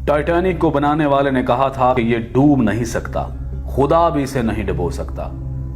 Titanic को बनाने वाले ने कहा था कि ये डूब नहीं सकता, खुदा भी इसे नहीं डुबो सकता।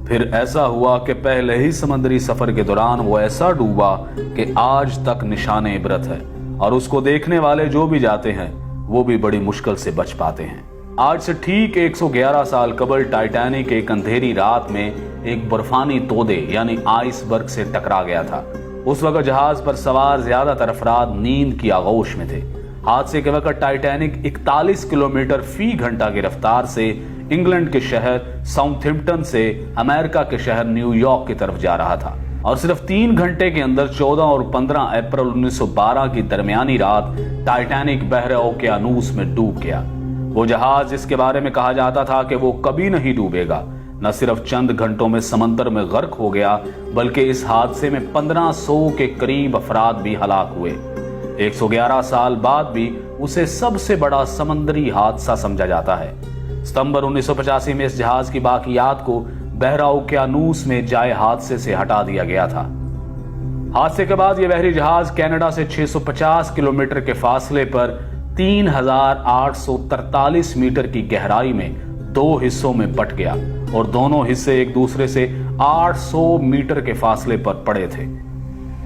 फिर ऐसा हुआ कि पहले ही समुद्री सफर के दौरान वो ऐसा डूबा कि आज तक निशाने इबरत है, और उसको देखने वाले जो भी जाते हैं वो भी बड़ी मुश्किल से बच पाते हैं। आज से ठीक 111 साल कबल टाइटैनिक एक अंधेरी रात में एक बर्फानी तोदे यानी आइसबर्ग से टकरा गया था। उस वक्त जहाज पर सवार ज्यादातर अफराद नींद की आगोश में थे। हादसे के वक्त टाइटैनिक 41 किलोमीटर फी घंटा की रफ्तार से इंग्लैंड के शहर साउथहैम्पटन से अमेरिका के शहर न्यूयॉर्क की तरफ जा रहा था, और सिर्फ 3 घंटे के अंदर 14 और 15 अप्रैल 1912 की दरमियानी रात टाइटैनिक बहरे ओकेयानूस में डूब गया। वो जहाज जिसके बारे में कहा जाता था कि वो कभी नहीं डूबेगा, न सिर्फ चंद घंटों में समंदर में गर्क हो गया, बल्कि इस हादसे में 1500 के करीब अफराद भी हलाक हुए। 111 साल बाद भी उसे सबसे बड़ा समंदरी हादसा समझा जाता है। सितंबर 1985 में इस जहाज की बाकियात को बहरा ओकेयानूस में जाए हादसे से हटा दिया गया था। हादसे के बाद यह बहरी जहाज कनाडा से 650 किलोमीटर के फासले पर 3843 मीटर की गहराई में 2 हिस्सों में बट गया, और दोनों हिस्से एक दूसरे से 800 मीटर के फासले पर पड़े थे।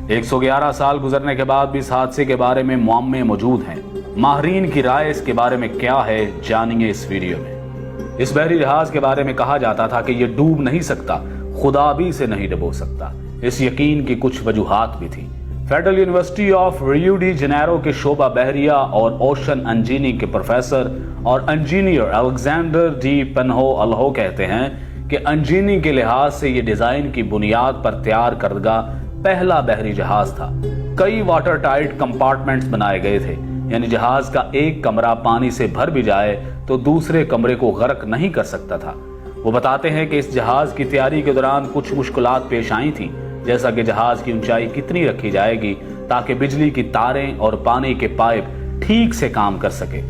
111 साल गुजरने के बाद भी इस हादसे के बारे में मुअम्मे मौजूद हैं। माहिरीन की राय इसके बारे में क्या है, जानिए इस वीडियो में। इस बहरी जहाज के बारे में कहा जाता था कि यह डूब नहीं सकता, खुदा भी इसे नहीं डुबो सकता। इस यकीन की कुछ वजूहात भी थी। Federal university of Rio de Janeiro के शोबा बहरिया और ओशन इंजीनियरिंग के प्रोफेसर और इंजीनियर अलेक्जेंडर डी पेनहो अल्हो कहते हैं कि इंजीनियरिंग के लिहाज से यह डिजाइन की बुनियाद पर तैयार करदा पहला बहरी जहाज था। कई वाटर टाइट कंपार्टमेंट्स बनाए गए थे, यानी जहाज का एक कमरा पानी से भर भी जाए तो दूसरे कमरे को गर्क नहीं कर सकता था। वो बताते हैं कि इस जहाज की तैयारी के दौरान कुछ मुश्किलात पेश आई थी, जैसा कि जहाज की ऊंचाई कितनी रखी जाएगी ताकि बिजली की तारें और पानी के पाइप ठीक से काम कर सके।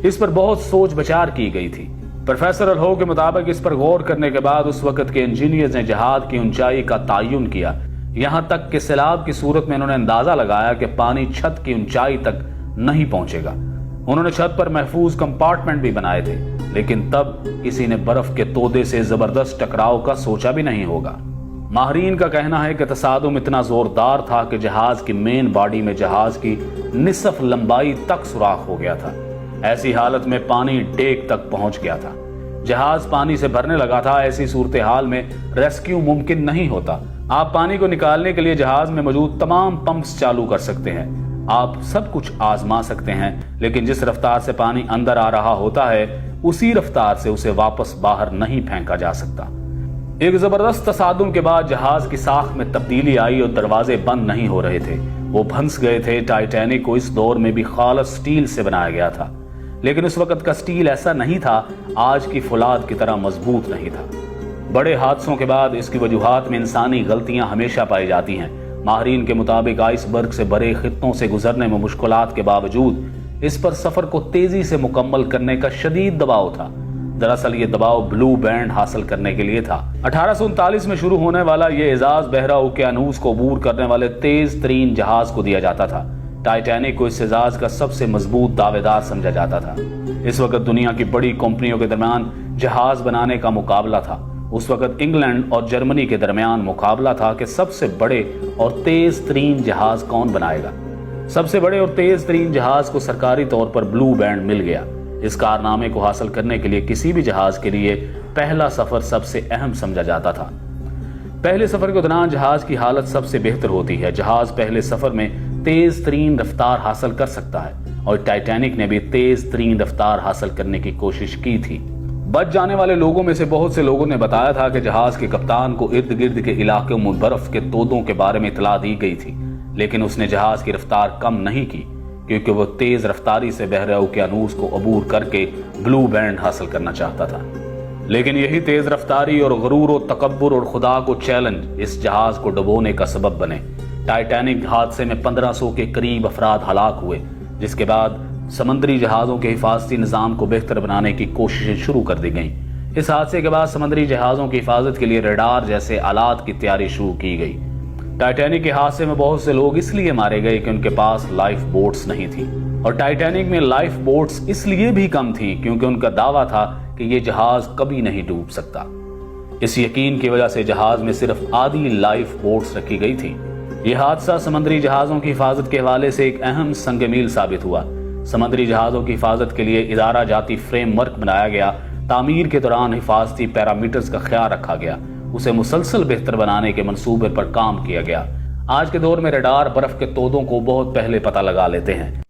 इस पर बहुत सोच विचार की गई थी। प्रोफेसर अल्हो के मुताबिक इस पर गौर करने के बाद उस वक्त के इंजीनियर्स ने जहाज की ऊंचाई का तयन किया। यहाँ तक कि सैलाब की सूरत में उन्होंने अंदाजा लगाया कि पानी छत की ऊंचाई तक नहीं पहुंचेगा। उन्होंने छत पर महफूज कंपार्टमेंट भी बनाए थे, लेकिन तब किसी ने बर्फ के तोदे से जबरदस्त टकराव का सोचा भी नहीं होगा। माहिरीन का कहना है कि तसादुम इतना जोरदार था कि जहाज की मेन बॉडी में जहाज की निसफ लंबाई तक सुराख हो गया था। ऐसी हालत में पानी डेक तक पहुंच गया था। जहाज पानी से भरने लगा था। ऐसी सूरत हाल में रेस्क्यू मुमकिन नहीं होता। आप पानी को निकालने के लिए जहाज में मौजूद तमाम पंप्स चालू कर सकते हैं, आप सब कुछ आजमा सकते हैं, लेकिन जिस रफ्तार से पानी अंदर आ रहा होता है उसी रफ्तार से उसे वापस बाहर नहीं फेंका जा सकता। एक जबरदस्त तसादुम के बाद जहाज की साख में तब्दीली आई और दरवाजे बंद नहीं हो रहे थे, वो भंस गए थे। टाइटैनिक को इस दौर में भी खालस स्टील से बनाया गया था, लेकिन उस वक्त का स्टील ऐसा नहीं था, आज की फौलाद की तरह मजबूत नहीं था। बड़े हादसों के बाद इसकी वजूहात में इंसानी गलतियां हमेशा पाई जाती हैं। माहिरीन के मुताबिक आइसबर्ग से भरे खित्तों से गुजरने में मुश्किलात के बावजूद इस पर सफर को तेजी से मुकम्मल करने का शदीद दबाव था। दरअसल ये दबाव ब्लू बैंड हासिल करने के लिए था। 1839 में शुरू होने वाला ये एजाज बहरा ओकेयानूस को अबूर करने वाले तेज तरीन जहाज को दिया जाता था। टाइटैनिक को इस एजाज का सबसे मजबूत दावेदार समझा जाता था। इस वक्त दुनिया की बड़ी कंपनियों के दरमियान जहाज बनाने का मुकाबला था। उस वक्त इंग्लैंड और जर्मनी के दरमियान मुकाबला था कि सबसे बड़े और तेज तरीन जहाज कौन बनाएगा। सबसे बड़े और तेज तरीन जहाज को सरकारी तौर पर ब्लू बैंड मिल गया। इस कारनामे को हासिल करने के लिए किसी भी जहाज के लिए पहला सफर सबसे अहम समझा जाता था। पहले सफर के दौरान जहाज की हालत सबसे बेहतर होती है। जहाज पहले सफर में तेज तरीन रफ्तार हासिल कर सकता है, और टाइटैनिक ने भी तेज तरीन रफ्तार हासिल करने की कोशिश की थी। बच जाने वाले लोगों में से बहुत से लोगों ने बताया था कि जहाज के कप्तान को इर्द गिर्द के इलाके में बर्फ के तोदों के बारे में इतला दी गई थी, लेकिन उसने जहाज की रफ्तार कम नहीं की, क्योंकि वो तेज रफ्तारी से बहरे ओकेयानूस को अबूर करके ब्लू बैंड हासिल करना चाहता था। लेकिन यही तेज रफ्तारी और गरूर और तकब्बुर और खुदा को चैलेंज इस जहाज को डुबोने का सबब बने। टाइटैनिक हादसे में 1500 के करीब अफराद हलाक हुए, जिसके बाद समंदरी जहाजों के हिफाजती निज़ाम को बेहतर बनाने की कोशिशें शुरू कर दी गईं। इस हादसे के बाद समंदरी जहाजों की हिफाजत के लिए रडार जैसे आलात की तैयारी शुरू की गई। टाइटैनिक के हादसे में बहुत से लोग इसलिए मारे गए कि उनके पास लाइफ बोट्स नहीं थी। اور ٹائٹینک میں لائف بوٹس اس لیے بھی کم تھیں کیونکہ ان کا دعویٰ تھا کہ یہ جہاز کبھی نہیں ڈوب سکتا۔ اس یقین کی وجہ سے جہاز میں صرف آدھی لائف بوٹس رکھی گئی تھی۔ یہ حادثہ سمندری جہازوں کی حفاظت کے حوالے سے ایک اہم سنگ میل ثابت ہوا۔ سمندری جہازوں کی حفاظت کے لیے ادارہ جاتی فریم ورک بنایا گیا۔ تعمیر کے دوران حفاظتی پیرامیٹرز کا خیال رکھا گیا۔ اسے مسلسل بہتر بنانے کے منصوبے پر کام کیا گیا۔ آج کے دور میں ریڈار برف کے تودوں کو بہت پہلے پتہ لگا لیتے ہیں۔